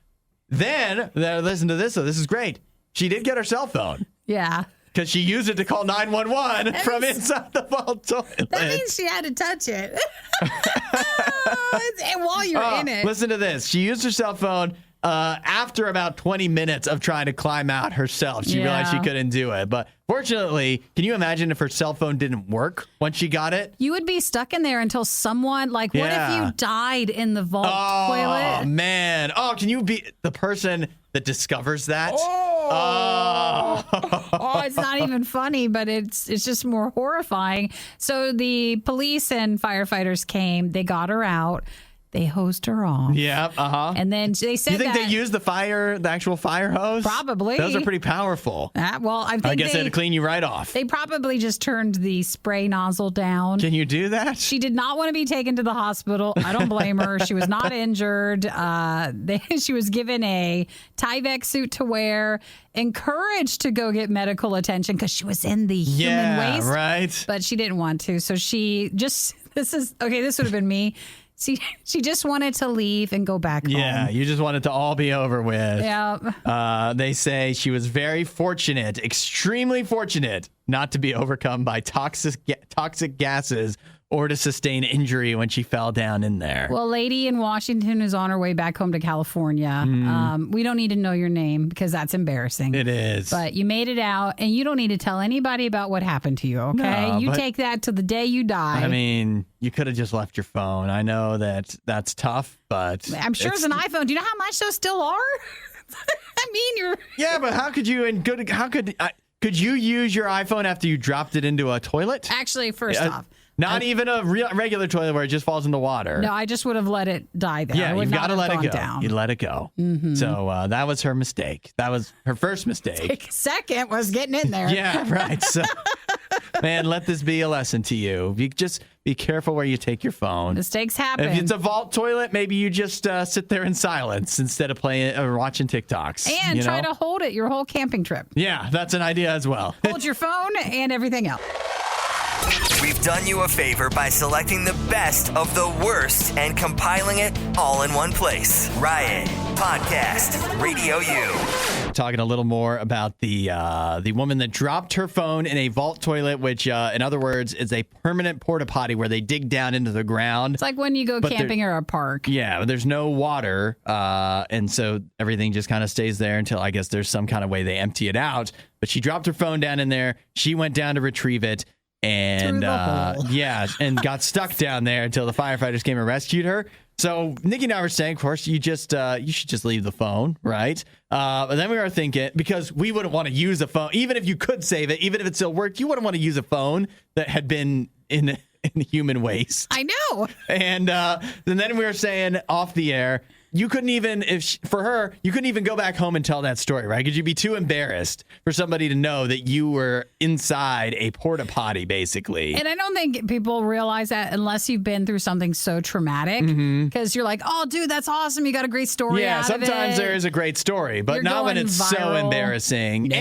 Then, listen to this. So this is great. She did get her cell phone. Yeah. Because she used it to call 911 from inside the vault toilet. That means she had to touch it. And while you're in it. Listen to this. She used her cell phone after about 20 minutes of trying to climb out herself. She realized she couldn't do it. But fortunately, can you imagine if her cell phone didn't work once she got it? You would be stuck in there until someone, what if you died in the vault toilet? Oh, man. Oh, can you be the person that discovers that? It's not even funny, but it's just more horrifying. So the police and firefighters came. They got her out. They hosed her off. Yeah, And then they said, you think they used the actual fire hose? Probably. Those are pretty powerful. I guess they'd clean you right off. They probably just turned the spray nozzle down. Can you do that? She did not want to be taken to the hospital. I don't blame her. She was not injured. She was given a Tyvek suit to wear, encouraged to go get medical attention because she was in the human waste. Right. But she didn't want to. So she just, this would have been me. She just wanted to leave and go back home. Yeah, you just want it to all be over with. Yeah. They say she was very fortunate, extremely fortunate, not to be overcome by toxic gases or to sustain injury when she fell down in there. Well, lady in Washington is on her way back home to California. We don't need to know your name because that's embarrassing. It is. But you made it out, and you don't need to tell anybody about what happened to you, okay? No, you take that to the day you die. I mean, you could have just left your phone. I know that's tough, but I'm sure it's an iPhone. Do you know how much those still are? I mean, you're... Yeah, but how could you... Could you use your iPhone after you dropped it into a toilet? Actually, first off... Not even a regular toilet where it just falls in the water. No, I just would have let it die there. Yeah, you've got to let it go. Down. You let it go. Mm-hmm. So that was her mistake. That was her first mistake. Second was getting in there. Yeah, right. So, man, let this be a lesson to you. You just be careful where you take your phone. Mistakes happen. If it's a vault toilet, maybe you just sit there in silence instead of playing or watching TikToks. And try to hold it your whole camping trip. Yeah, that's an idea as well. Hold your phone and everything else. We've done you a favor by selecting the best of the worst and compiling it all in one place. Riot Podcast Radio U. Talking a little more about the woman that dropped her phone in a vault toilet, which, in other words, is a permanent porta potty where they dig down into the ground. It's like when you go camping or a park. Yeah, but there's no water, and so everything just kind of stays there until I guess there's some kind of way they empty it out. But she dropped her phone down in there. She went down to retrieve it. And and got stuck down there until the firefighters came and rescued her. So Nikki and I were saying, of course, you should just leave the phone, right? But then we were thinking, because we wouldn't want to use a phone, even if you could save it, even if it still worked, you wouldn't want to use a phone that had been in human waste. I know. And then we were saying off the air, you couldn't even, for her, you couldn't even go back home and tell that story, right? Because you'd be too embarrassed for somebody to know that you were inside a porta potty, basically. And I don't think people realize that unless you've been through something so traumatic. Because you're like, oh, dude, that's awesome. You got a great story out of it. Sometimes there is a great story, but You're not when going it's so viral. embarrassing. No.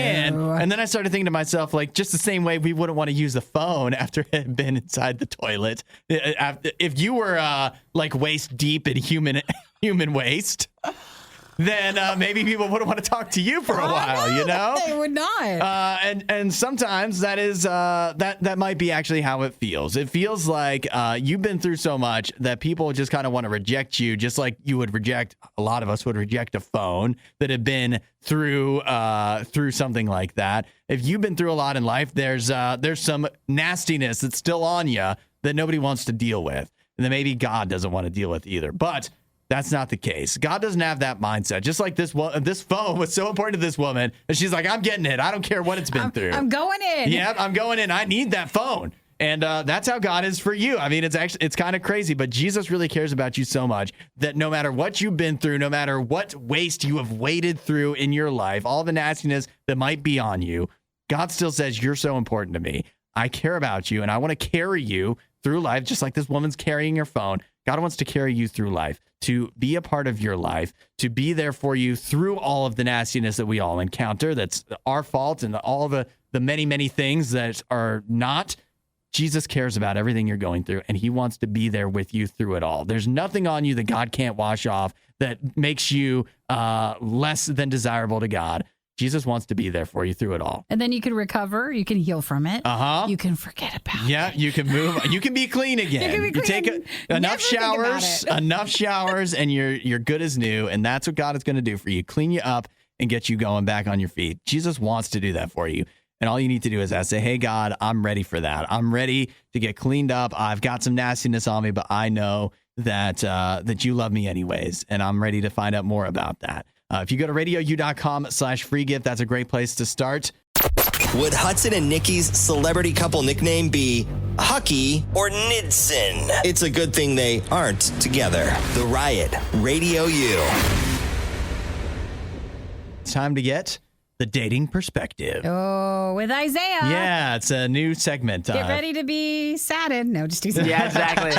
And then I started thinking to myself, like, just the same way we wouldn't want to use the phone after it had been inside the toilet. If you were like waist deep in human waste, then maybe people wouldn't want to talk to you for a while, you know? They would not. And sometimes that is that might be actually how it feels. It feels like you've been through so much that people just kind of want to reject you, just like you would reject, a lot of us would reject a phone that had been through something like that. If you've been through a lot in life, there's some nastiness that's still on you that nobody wants to deal with, and that maybe God doesn't want to deal with either. But that's not the case. God doesn't have that mindset. Just like this phone was so important to this woman, and she's like, I'm getting it. I don't care what it's been through. I'm going in. Yeah, I'm going in. I need that phone. And that's how God is for you. I mean, it's kind of crazy, but Jesus really cares about you so much that no matter what you've been through, no matter what waste you have waded through in your life, all the nastiness that might be on you, God still says, you're so important to me. I care about you, and I want to carry you through life, just like this woman's carrying your phone. God wants to carry you through life, to be a part of your life, to be there for you through all of the nastiness that we all encounter. That's our fault, and all the many, many things that are not. Jesus cares about everything you're going through, and he wants to be there with you through it all. There's nothing on you that God can't wash off that makes you less than desirable to God. Jesus wants to be there for you through it all. And then you can recover. You can heal from it. You can forget about it. Yeah, you can move. You can be clean again. You can be clean. take enough showers, and you're good as new. And that's what God is going to do for you. Clean you up and get you going back on your feet. Jesus wants to do that for you. And all you need to do is say, hey, God, I'm ready for that. I'm ready to get cleaned up. I've got some nastiness on me, but I know that you love me anyways. And I'm ready to find out more about that. If you go to RadioU.com/free gift, that's a great place to start. Would Hudson and Nikki's celebrity couple nickname be Hucky or Nidson? It's a good thing they aren't together. The Riot, Radio U. It's time to get the dating perspective. Oh, with Isaiah. Yeah, it's a new segment. Get ready to be saddened. No, just teasing. Yeah, exactly.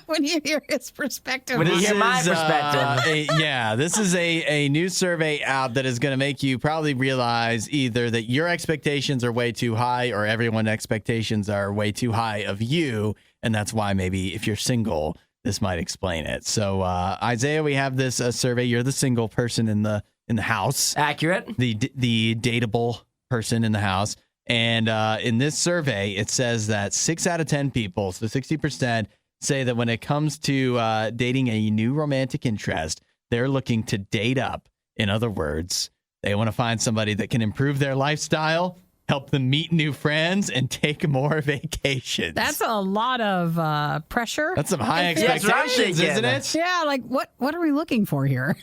When you hear his perspective. When you hear my perspective. This is a new survey out that is going to make you probably realize either that your expectations are way too high or everyone's expectations are way too high of you. And that's why maybe if you're single, this might explain it. So, Isaiah, we have this survey. You're the single person in the house. Accurate. The dateable person in the house. And in this survey, it says that 6 out of 10 people, so 60%, say that when it comes to dating a new romantic interest, they're looking to date up. In other words, they want to find somebody that can improve their lifestyle, help them meet new friends, and take more vacations. That's a lot of pressure. That's some high expectations, isn't it? Yeah, like what are we looking for here?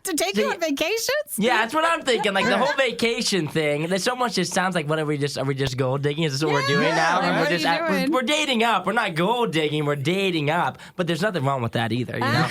To take you on vacations? Yeah, that's what I'm thinking. Like the whole vacation thing. There's so much. It sounds like, what are we just gold digging? Is this what we're doing now? Like, We're just we're dating up. We're not gold digging. We're dating up. But there's nothing wrong with that either. You know.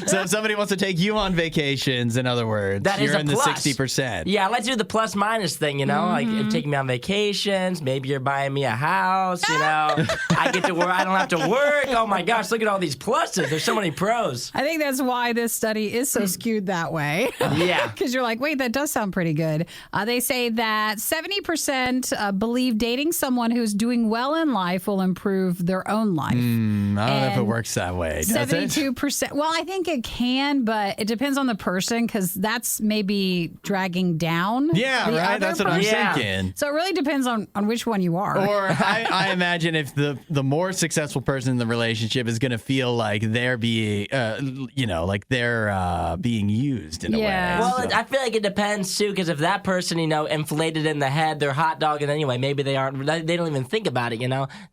So if somebody wants to take you on vacations, in other words, that you're is a in the plus. 60%. Yeah, let's do the plus minus thing. You know, like taking me on vacations. Maybe you're buying me a house. You know, I get to work. I don't have to work. Oh my gosh, look at all these pluses. There's so many pros. I think that's why this study is so skewed that way. Yeah. Because you're like, wait, that does sound pretty good. They say that 70% believe dating someone who's doing well in life will improve their own life. I don't know if it works that way. Does 72%. Well, I think it can, but it depends on the person because that's maybe dragging down. Yeah, the right. other That's what I'm person. thinking. So it really depends on which one you are. Or I imagine if the more successful person in the relationship is going to feel like they're being, like they're being used in a way. Well, So- I feel like it depends too, because if that person, inflated in the head, they're hot dogging anyway. Maybe they aren't. They don't even think about it.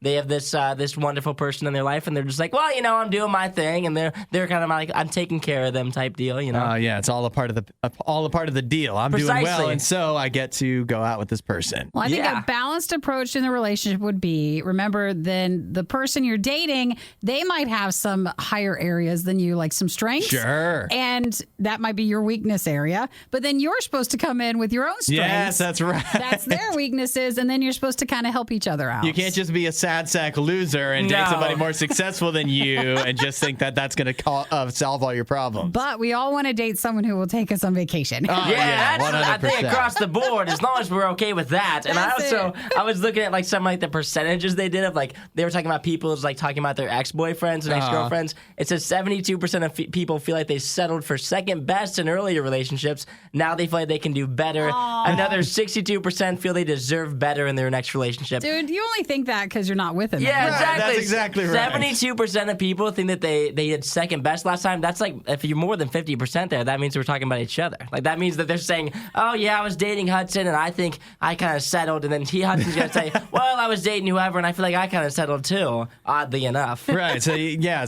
They have this this wonderful person in their life, and they're just like, well, I'm doing my thing, and they're kind of like, I'm taking care of them type deal. Yeah, it's all a part of the deal. I'm doing well, Precisely. and so I get to go out with this person. Well, I think Yeah. a balanced approach in the relationship would be, remember, then the person you're dating, they might have some higher areas than you, like some strengths. Sure. And that might be your weakness area. But then you're supposed to come in with your own strengths. Yes, that's right. That's their weaknesses. And then you're supposed to kind of help each other out. You can't just be a sad sack loser and date No. somebody more successful than you and just think that that's going to solve all your problems. But we all want to date someone who will take us on vacation. Oh, Yeah, that's, I think 100%. across the board, as long as we're okay with that. And That's I was looking at like some like the percentages they did of like they were talking about people like talking about their ex-boyfriends and ex-girlfriends. It says 72% of people feel like they settled for second best in earlier relationships. Now they feel like they can do better. Another 62% feel they deserve better in their next relationship. Dude, you only think that because you're not with him. Yeah, Right, exactly. that's exactly right. 72% of people think that they did second best last time. That's like, if you're more than 50% there, that means we're talking about each other. Like, that means that they're saying, oh, yeah, I was dating Hudson, and I think I kind of settled. And then Hudson's going to say, well, I was dating whoever, and I feel like I kind of settled too, oddly enough. Right. So, yeah,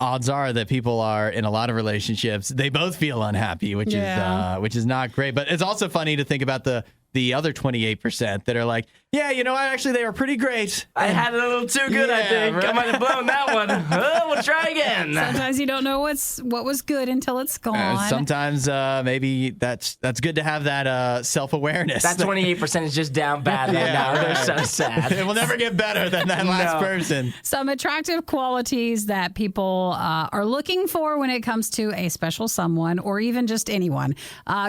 odds are that people are in a lot of relationships. They both feel unhappy, which is not great. But it's also funny to think about the other 28% that are like, yeah, actually they were pretty great. I had it a little too good, I Yeah, think. right. I might have blown that one. Oh, we'll try again. Sometimes you don't know what was good until it's gone. Sometimes maybe that's good to have that self-awareness. That 28% is just down bad right now. right. They're so sad. It will never get better than that last No. person. Some attractive qualities that people are looking for when it comes to a special someone or even just anyone.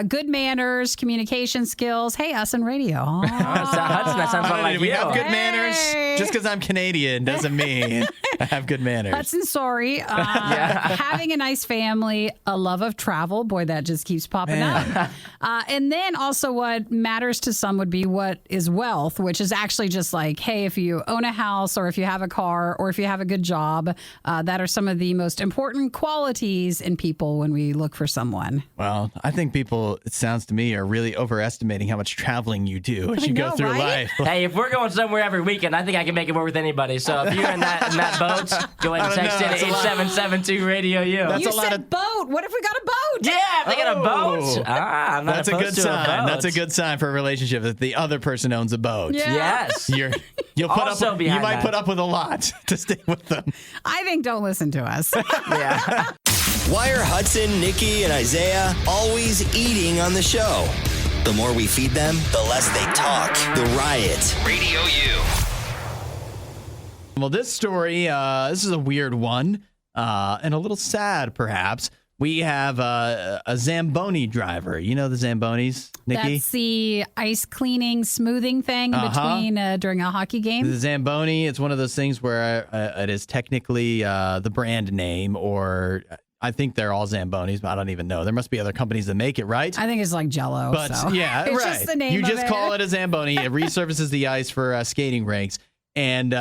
Good manners, communication skills. Hey, us in radio. Oh. Hudson, that sounds a lot like we you. have good manners. Hey. Just because I'm Canadian doesn't mean I have good manners. Hudson, sorry. Having a nice family, a love of travel. Boy, that just keeps popping up. And then also what matters to some would be what is wealth, which is actually just like, hey, if you own a house or if you have a car or if you have a good job, that are some of the most important qualities in people when we look for someone. Well, I think people, it sounds to me, are really overestimating how much traveling you do as you go know, through right? life. Hey, if we're going somewhere every weekend, I think I can make it work with anybody. So if you're in that boat, go ahead and I don't text know, in that's a lot. 8772 Radio U. That's You a lot said of- boat. What if we got a boat? Yeah, if they got a boat. Oh. I'm not That's a opposed good to a sign. boat. That's a good sign for a relationship that the other person owns a boat. Yeah. Yes. You'll put Also up. You behind might that. put up with a lot to stay with them. I think don't listen to us. Yeah. Why are Hudson, Nikki, and Isaiah always eating on the show? The more we feed them, the less they talk. The Riot. Radio U. Well, this story, this is a weird one and a little sad, perhaps. We have a Zamboni driver. You know the Zambonis, Nikki? That's the ice cleaning, smoothing thing between during a hockey game. The Zamboni, it's one of those things where it is technically the brand name, or I think they're all Zambonis, but I don't even know. There must be other companies that make it, right? I think it's like Jell-O. But so. yeah, it's right. just the name you of just it. call it a Zamboni. It resurfaces the ice for skating rinks. And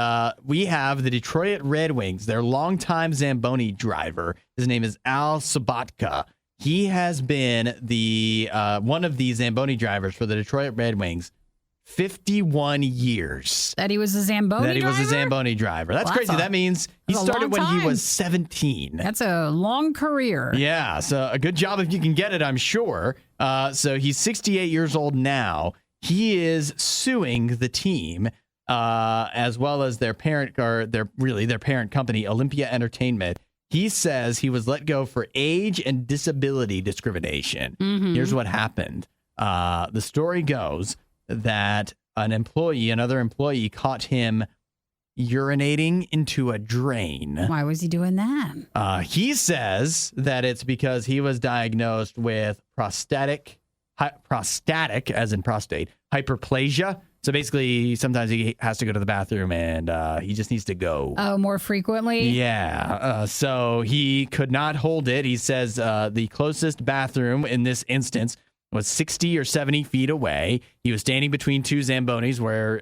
we have the Detroit Red Wings, their longtime Zamboni driver. His name is Al Sabatka. He has been the one of the Zamboni drivers for the Detroit Red Wings 51 years. That he was a Zamboni That he was a driver? Zamboni driver. That's Well, crazy. That means he that's a started long when he time. was 17. That's a long career. Yeah, so a good job if you can get it, I'm sure. So he's 68 years old now. He is suing the team as well as their parent, or their parent company, Olympia Entertainment. He says he was let go for age and disability discrimination. Here's what happened. The story goes that another employee caught him urinating into a drain. Why was he doing that? He says that it's because he was diagnosed with prostatic, as in prostate, hyperplasia. So basically, sometimes he has to go to the bathroom and he just needs to go. Oh, more frequently? Yeah. So he could not hold it. He says the closest bathroom in this instance was 60 or 70 feet away. He was standing between two Zambonis where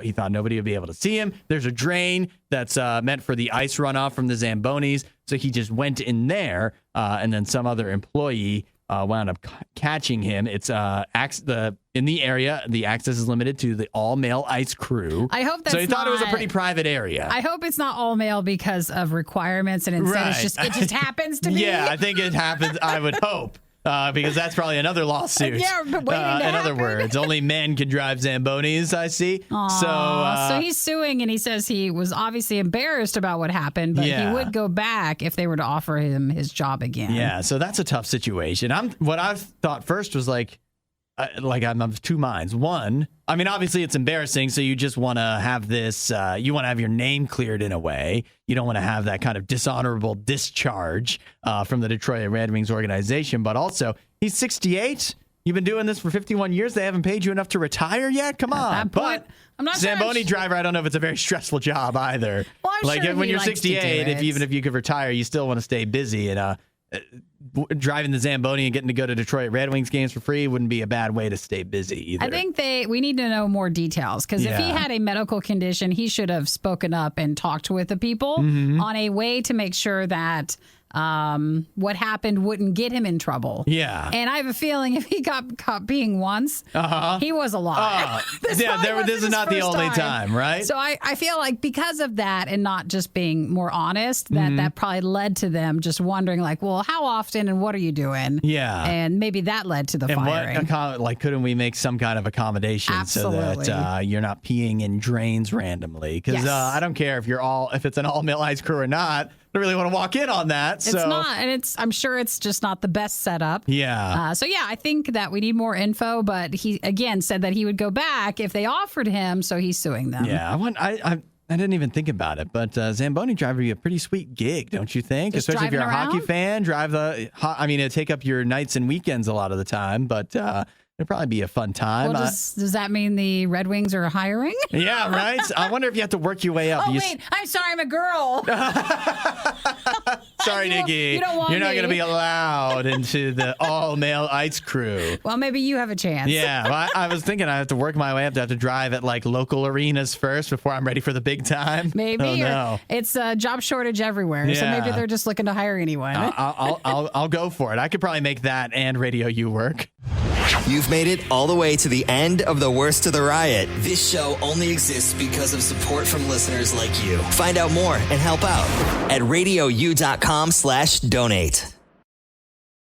he thought nobody would be able to see him. There's a drain that's meant for the ice runoff from the Zambonis. So he just went in there, and then some other employee wound up catching him. It's in the area, the access is limited to the all-male ice crew. I hope that's so he thought it was a pretty private area. I hope it's not all male because of requirements, and instead it just happens to be. Yeah, I think it happens. I would hope. Because that's probably another lawsuit. Yeah, but waiting to in other happen. words, only men can drive Zambonis, I see. So he's suing, and he says he was obviously embarrassed about what happened, but he would go back if they were to offer him his job again. Yeah, so that's a tough situation. What I thought first was I'm of two minds. One, I mean, obviously it's embarrassing, so you just want to have this, you want to have your name cleared in a way. You don't want to have that kind of dishonorable discharge from the Detroit Red Wings organization. But also, he's 68. You've been doing this for 51 years. They haven't paid you enough to retire yet? Come on. At that point, I'm not Zamboni driver, I don't know if it's a very stressful job either. Well, I'm sure when he you're likes to do 68, it. even if you could retire, you still want to stay busy. And driving the Zamboni and getting to go to Detroit Red Wings games for free wouldn't be a bad way to stay busy either. I think we need to know more details, because if he had a medical condition, he should have spoken up and talked with the people on a way to make sure that what happened wouldn't get him in trouble. Yeah. And I have a feeling if he got caught peeing once, he was a lot. This is not the only time, right? So I feel like because of that, and not just being more honest, that probably led to them just wondering, like, well, how often and what are you doing? Yeah. And maybe that led to the firing. Couldn't we make some kind of accommodation Absolutely. so that you're not peeing in drains randomly? Because I don't care if it's an all-male ice crew or not. I don't really want to walk in on that. It's not, and I'm sure it's just not the best setup. Yeah. I think that we need more info, but he, again, said that he would go back if they offered him, so he's suing them. Yeah, I didn't even think about it, but Zamboni Driver would be a pretty sweet gig, don't you think? Just Especially if you're a driving hockey around? fan, it'd take up your nights and weekends a lot of the time, but it'd probably be a fun time. Well, does that mean the Red Wings are hiring? Yeah, right? I wonder if you have to work your way up. Wait, I'm sorry, I'm a girl. Sorry, Nikki. You're not going to be allowed into the all-male ice crew. Well, maybe you have a chance. Yeah, well, I was thinking I have to work my way up. I have to drive at local arenas first before I'm ready for the big time. Maybe. Oh, no. It's a job shortage everywhere, so maybe they're just looking to hire anyone. I'll go for it. I could probably make that and RadioU work. You've made it all the way to the end of the Worst of the Riot. This show only exists because of support from listeners like you. Find out more and help out at RadioU.com/donate.